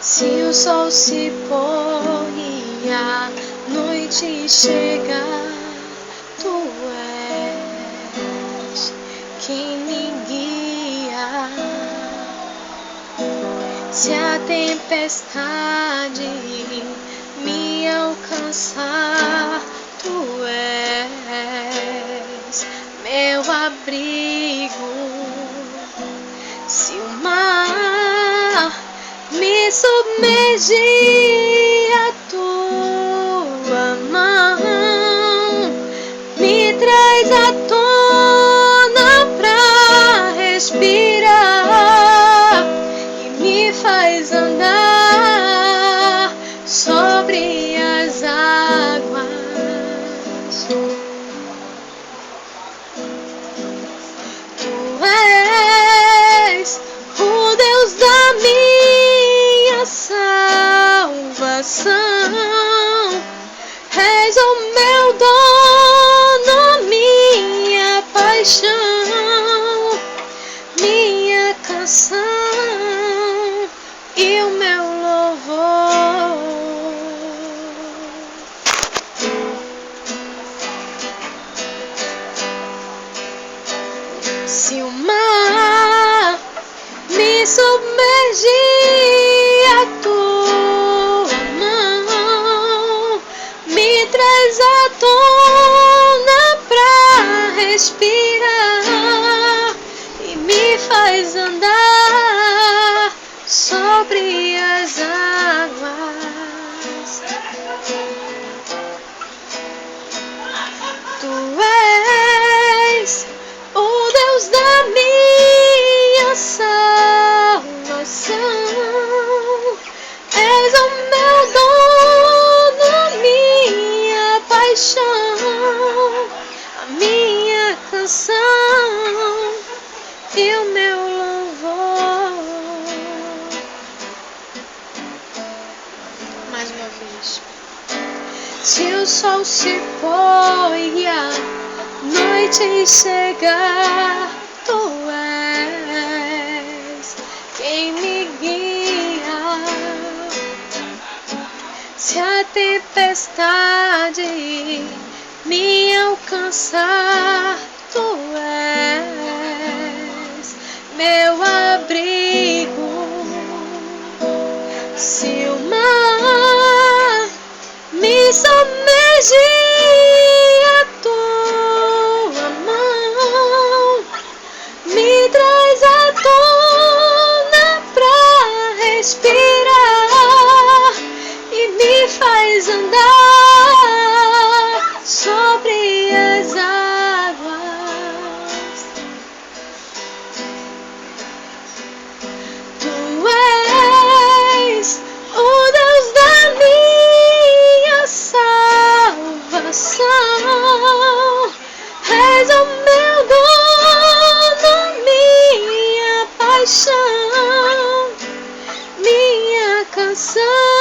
Se o sol se põe e a noite chega, tu és quem me guia. Se a tempestade me alcançar, tu és meu abrigo. Se o mar me submergir, a tua mão me traz à tona pra respirar e me faz andar sobre as águas. Tu és o Deus da minha salvação, és o meu dono, minha paixão, minha canção e o meu louvor. Se o mar me submergir, a tua mão me traz à tona pra respirar e me faz andar sobre as águas. Tu és o Deus da minha salvação, és o meu dono, minha paixão, a minha canção e o meu louvor. Mais uma vez. Se o sol se põe e a noite chega, tu és quem me guia. Se a tempestade me alcançar, tu és meu abrigo. Se o mar me submergir, a tua mão me traz à tona pra respirar e me faz andar sobre as águas. Tu és o Deus da minha salvação, és o meu dono, minha paixão, minha canção